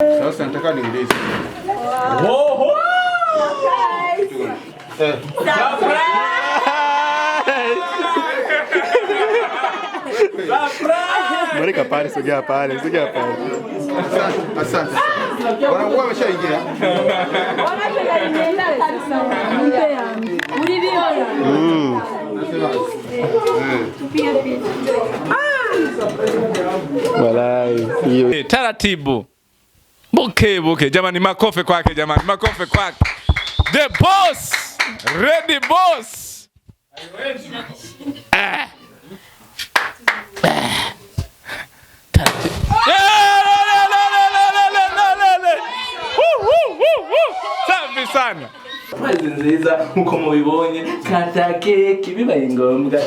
Sasa nataka niulize. Oh! Marika pale, sogea pale. Asante. Wanakuwa wameshaingia. Walai. Taratibu. Boke. Jamani, makofi kwake jamani. The boss. Ready boss. Safi sana. Surprise nziza nkuko mubibonye kata keke bibaye ngombwa.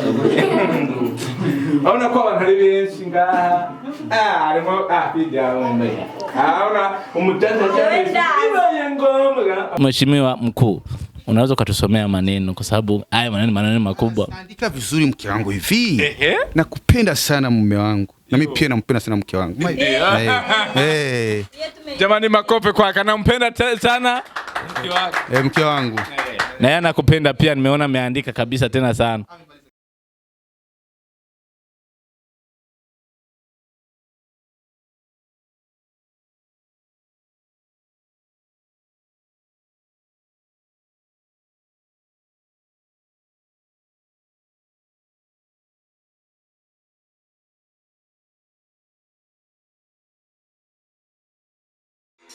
Abona ko abantu ari benshi ngaha. Arimo video wambaye. Aona umutanda cyane bibaye ngombwa. Mheshimiwa mkuu, unaweza kutusomea maneno kwa sababu haya maneno makubwa. Andika vizuri mke wangu hivi. Nakupenda sana mume wangu. Na mimi pia nampenda sana mke wangu. Jamani, makofi kwake, nampenda sana mke wangu. Na yeye anakupenda pia, nimeona ameandika kabisa tena sana.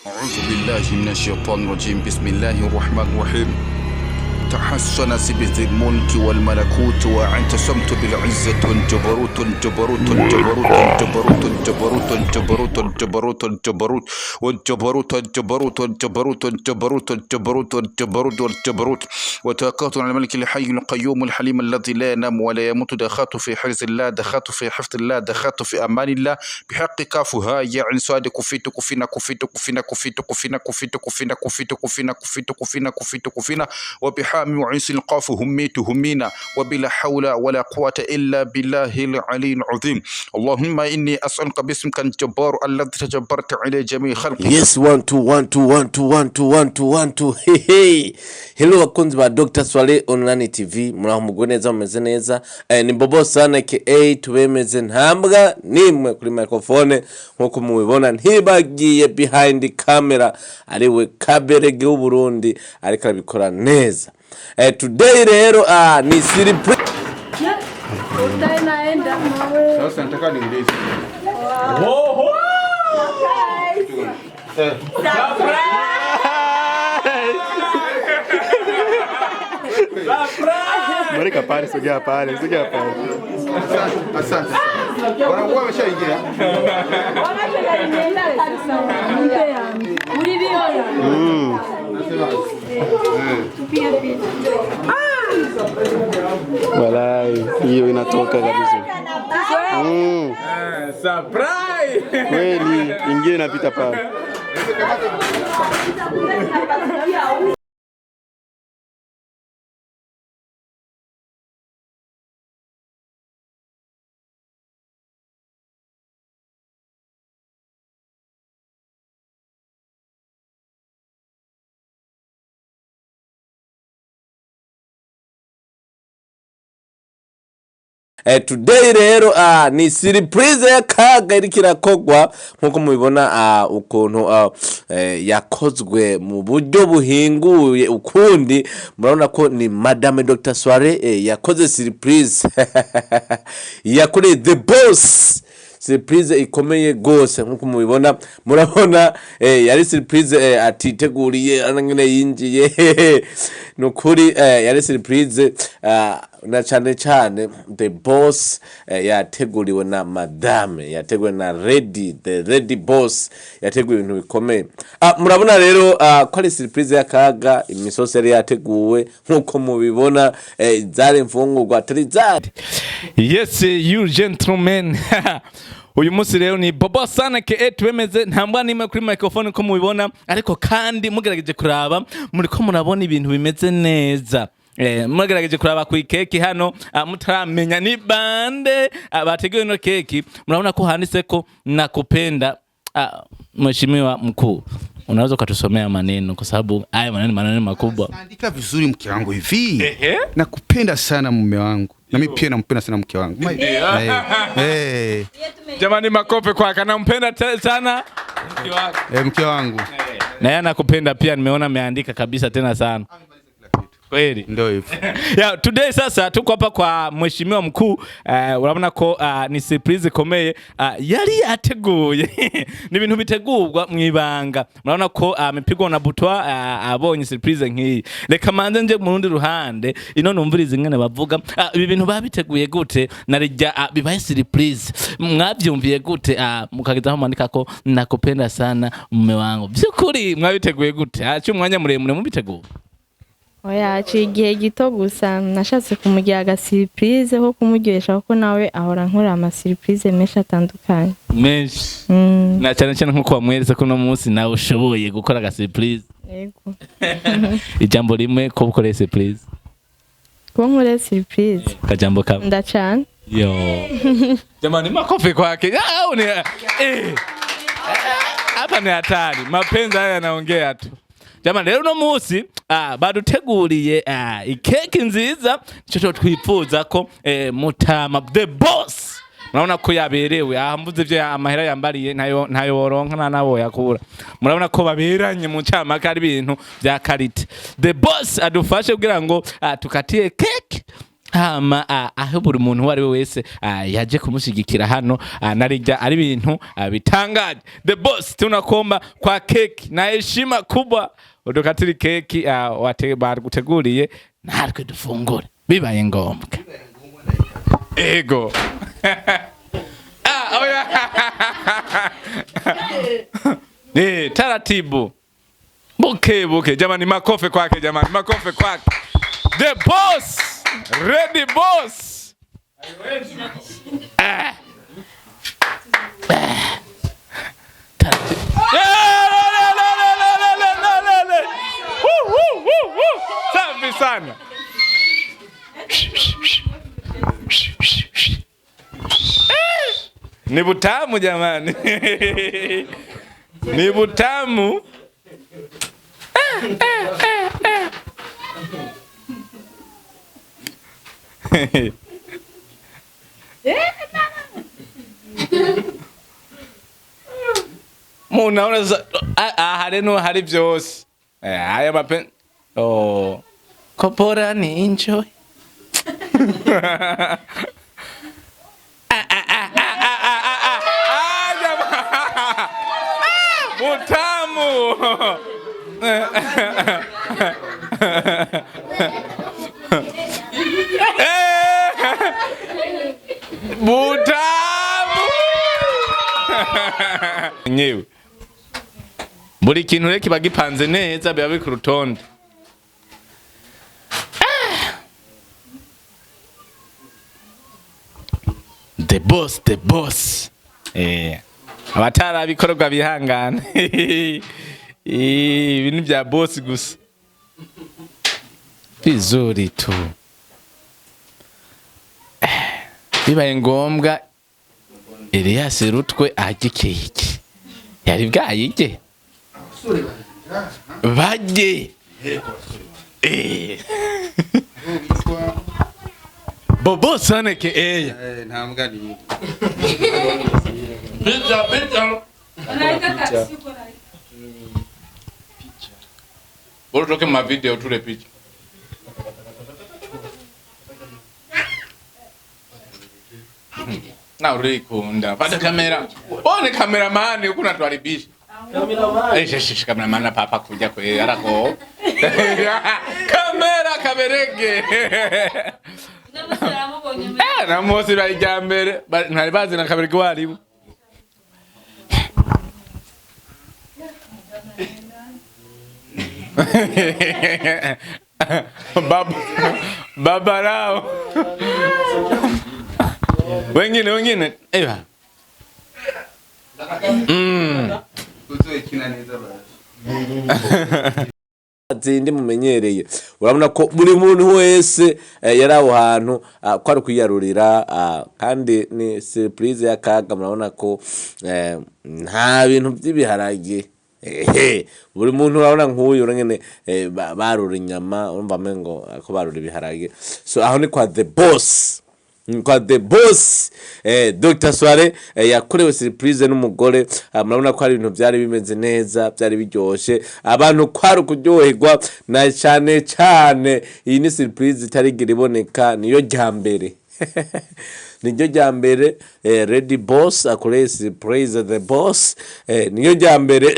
أعوذ بالله من الشيطان الرجيم بسم الله الرحمن الرحيم تحسن بذي الملك والملكوت واعتصمت بالعزة والجبروت وتوكلت على الملك الحي القيوم الحليم الذي لا ينام ولا يموت دخلت في حرز الله دخلت في حفظ الله دخلت في أمان الله بحق كافها يعني صادق كفينا وبحامي وعيس القاف همينا وبلا حول ولا قوة إلا بالله العلي العظيم اللهم إني أسألك باسمك الجبار الذي تجبرت على جميع خلقك. Yes, 1 2 hey. Hello wakunzi wa Docter Swaleh online TV, muraho neza mumeze neza. Ni bobo sana aka tubemeze ntambwa nimwe kuri microphone nkuko mubibona, ntibagiye behind the camera ariwe Kaberege w'u Burundi ariko abikora neza. Today rero ni surprise. Sasa nataka niulize. Marika pale, sogea pale. Asante. Wanakuwa wameshaingia. Walai, hiyo inatoka kabisa. Surprise! Kweli, ingine inapita pale. Today rero ni surprise ya kaga iri kirakogwa nkuko mubibona ukuntu yakozwe mu buryo buhinguye ukundi. Murabona ko ni Madame Docter Swaleh yakoze surprise yakuri the boss. Surprise ikomeye gose nkuko mubibona, murabona yari surprise atiteguriye anangene yinjiye nukuri yari surprise na cyane the boss yateguriwe na madame, yateguriwe na the ready boss, yateguye ibintu bikomeye. Murabona rero ko ari surprise yakaga, imisosi yari yateguwe nkuko mubibona, zari mfungurwa atari zari. Yes, you gentlemen. Uyu munsi rero ni bobo sana ke twemeze ntambwa nimwe kuri microphone ko mubibona, ariko kandi mugerageje kuraba muriko murabona ibintu bimeze neza. Mugerageje kuraba ku keke hano mutaramenya ni bande bateguye no keke, murabona ko handitse ko nakupenda. Mheshimiwa mkuu, unaweza ukatusomea maneno kwa sababu haya maneno makubwa. Andika vizuri mke wangu hivi. Nakupenda sana mume wangu. Na mimi pia nampenda sana mke wangu. Jamani, makofi kwake. Nampenda sana mke wako. Mke wangu. Na yeye anakupenda pia, nimeona ameandika kabisa tena sana. Kweli ndio hivyo. Yeah, today sasa tuko hapa kwa mheshimiwa mkuu, urabona ko ni surprise komeye yari yateguye ni ibintu bitegurwa mwibanga. Murabona ko amepigwa na butwa abonye surprise nkiyi. Reka manze nje mu rundi ruhande ino numviriza ingene bavuga ibi bintu babiteguye gute narijya bibaye surprise. Mwavyumviye gute mukagezaho mandika ko nakupenda sana mume wangu. Byukuri mwabiteguye gute? Acu umwanya muremure mubitegura. Oya, igihe gito gusa nashatse kumugira aga surprise ho kumuryohesha kuko nawe ahora nkora ama surprise menshi atandukanye. Menshi. Na cyane cyane nkuko wamweretse ko no munsi nawe ushoboye gukora aga surprise. Yego. Ijambo rimwe ko ukora surprise. Ko nkora surprise. Kajambo ka. Ndacana. Yo. Jamani, makofi kwake. Hapa ni hatari. Mapenzi haya yanaongea tu. Jamani, rero no munsi baduteguriye ikeke nziza cyo twifuza ko Mutama the boss murabona ko yaberewe mvuze ivyo amahera yambariye ntayo boronka nabo yakura. Murabona ko baberanye mu cyamaka ari ibintu bya karite. The boss adufashe kugira ngo tukatiye keke hama aho buri muntu wari wese yaje kumushigikira hano narijya ari ibintu bitangaje. The boss tunakomba kwa keke na heshima kubwa udukatiri keki baguteguriye natwe dufungure bibaye ngombwa. Ego. Taratibu. Buke jamani, makofi kwake jamani, makofi kwake. The boss, ready boss. Safi sana. Ni butamu jamani. Ni butamu. Munaona hareno hari byose. Aya mapen. Kopora ni enjoy. Butamu. Butamu. Nyewe. Buri kintu reki bagipanze neza biba biri ku rutonde. The boss. Abatara bikorwa bihangana. Ibintu bya boss gusa. Bizuri tu. Bibaye ngombwa Elias Rutwe agikeke. Yari bwayige. Baje. Bobo sana ke ntambwa ni. Pizza. Bora toke ma video tule picha. Na urikunda. Pata kamera. One cameraman uko natuharibisha. Cameraman papa kuja kwa yarako. Kamera kaberege. Na mosi bayijambere ntari bazi na kaberege waribu. Baba rao. Wengine. Ewa. Kuzo ikina neza ba. zindi mumenyereye urabona ko buri muntu wese yari aho hantu ko ari kwiyarurira kandi ni surprise y'akaga murabona ko nta bintu by'ibiharage buri muntu urabona nk'uyu urangene barura inyama urumva mengo ko barura ibiharage so aho ni kwa the boss Docter Swaleh yakorewe surprise n'umugore murabona ko hari ibintu byari bimeze neza byari biryoshe abantu kwari kuryoherwa na cyane iyi ni surprise itarigira iboneka niyo jyambere niryo jyambere Ready Boss Akorewe surprise the boss niyo jyambere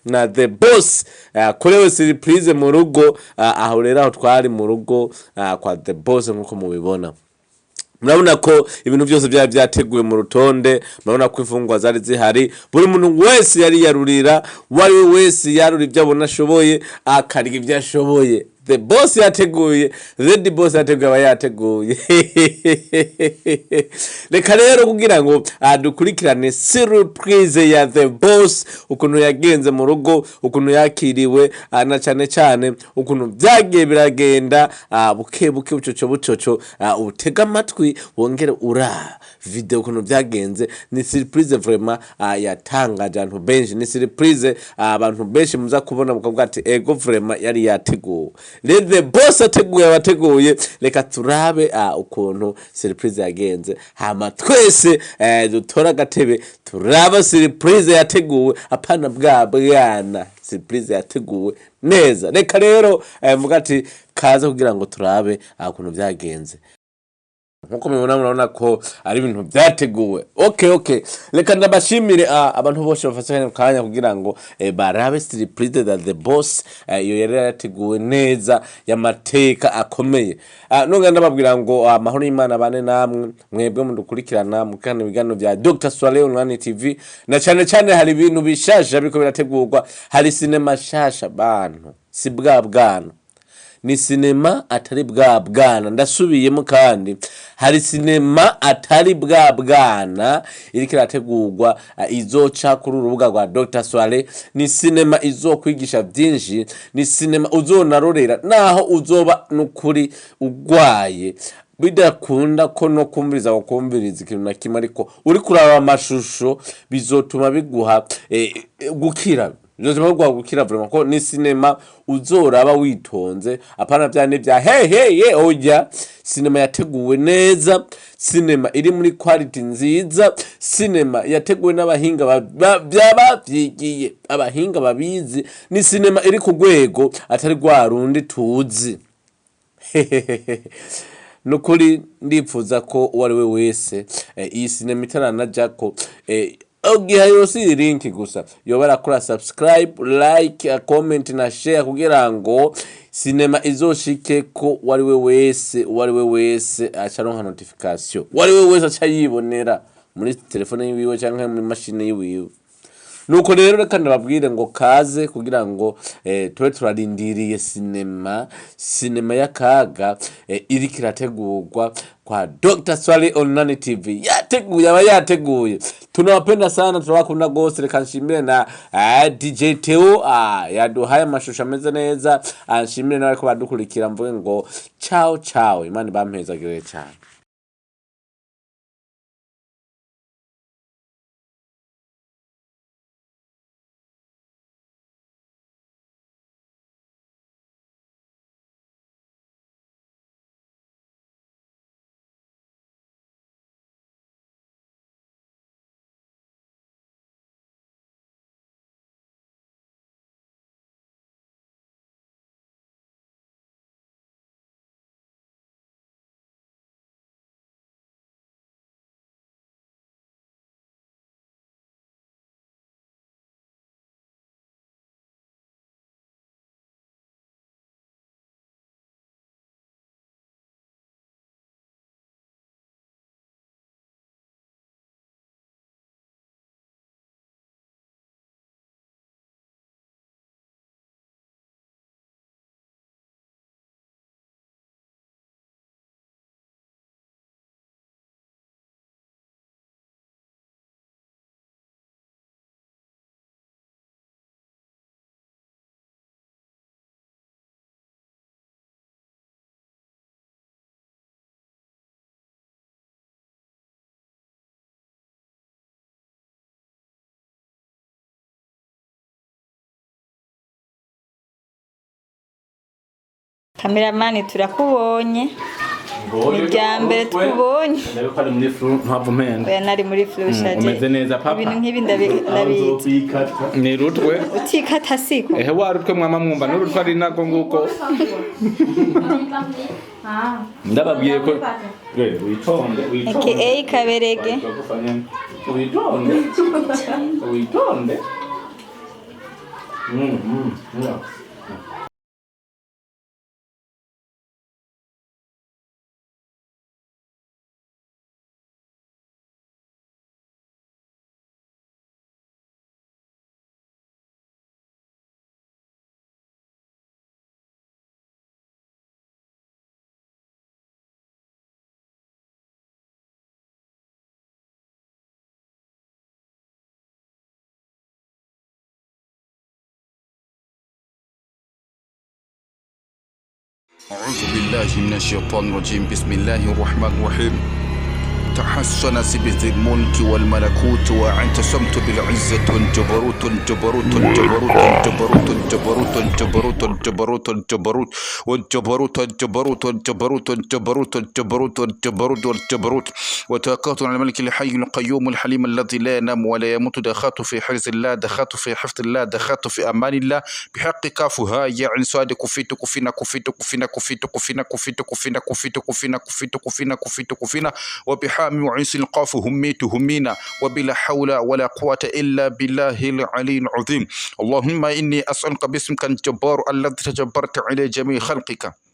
na the boss akorewe surprise mu rugo aho rero aho twari mu rugo kwa the boss nkuko mubibona murabona ko ibintu byose byari byateguwe mu rutonde murabona ko ifungwa zari zihari buri muntu wese yari yarurira wari wese yarura ibyo abona ashoboye akarya ibyo ashoboye the boss yateguye the boss yateguye aba yateguye reka rero kugira ngo dukurikirane surprise ya the boss ukuntu yagenze mu rugo ukuntu yakiriwe na cyane ukuntu byagiye biragenda buke bucoco utega amatwi wongere ura video ukuntu byagenze ni surprise vraiment yatangaje abantu benshi ni surprise abantu benshi muza kubona mukavuga ati ego vraiment yari yateguwe the boss abateguye reka turabe ukuntu surprise yagenze hama twese dutora gatebe turaba surprise yateguwe apana bwana surprise yateguwe neza reka rero mvuga ati kaza kugira ngo turabe ukuntu byagenze nkuko mubona ko ari ibintu byateguwe okay reka ndabashimire abantu bose bafashe kanya kugira ngo barabe surprise that the boss iyo yari yateguwe neza y'amateka akomeye nonga ndababwira ngo amahoro y'Imana bane namwe mwebwe mudukurikirana mu kana bigano bya Docter Swaleh online TV na cyane hari ibintu bishasha biko birategurwa hari cinema shasha bantu si bwana ni sinema atari bwana ndasubiyemo kandi hari sinema atari bwana iriko irategurwa izoca kuri urubuga rwa Docter Swaleh ni sinema izokwigisha byinshi ni sinema uzonarorera naho uzoba nukuri ugwaye bidakunda ko no kumviriza ikintu na kimwe ariko uri kuraba amashusho bizotuma biguha gukira bizotuma biguha gukira vraiment ko ni sinema uzoraba witonze apana byane bya oya sinema yateguwe neza sinema iri muri quality nziza sinema yateguwe n'abahinga byabavyigiye abahinga babizi ni sinema iri ku rwego atari rwarundi tuzi nukuri ndipfuza ko uwari we wese iyi sinema itaranajya ko yose link gusa yoba rakora subscribe like comment na share kugira ngo sinema izoshike ko wari we wese acaronka notification wari we wese acayibonera muri telefone yiwe cyangwa muri machine yiwe nuko rero reka ndababwire ngo kaze kugira ngo tube turarindiriye sinema y'akaga iri kirategurwa kwa Docter Swaleh online TV yateguye tunawapenda sana tunawakunda gose reka nshimire na DJ Theo yaduhaye amashusho ameze neza nshimire nawe ko badukurikira mvuge ngo ciao Imana bampezagire cyane. Kameramani turakubonye. Nijambere tukubonye. Ndabiko ari muri flu ntavumenda. Oya nari muri flu shaje. Umeze neza papa. Ibintu nk'ibi ndabizi. Ni rutwe. Utikata siko. Warutwe mwama mwumva n'urutwe ari nako nguko. Ndababwiye ko witonde. AKA Kaberege. Witonde. أعوذ بالله من الشيطان الرجيم بسم الله الرحمن الرحيم تحسن بذي الملك والملكوت واعتصمت بالعزة والجبروت الجبروت الجبروت الجبروت الجبروت الجبروت الجبروت الجبروت والجبروت الجبروت الجبروت الجبروت الجبروت الجبروت والجبروت وتوكلت على الملك الحي القيوم الحليم الذي لا ينام ولا يموت دخلت في حرز الله دخلت في حفظ الله دخلت في أمان الله بحق كافها يا عين صاد كفيت كفينا كفيت كفينا كفيت كفينا كفيت كفينا كفيت كفينا كفيت كفينا كفيت كفينا وبحق وعيس القاف هميت همينا وبلا حول ولا قوة إلا بالله العلي العظيم اللهم إني أسألك باسمك الجبار الذي تجبرت على جميع خلقك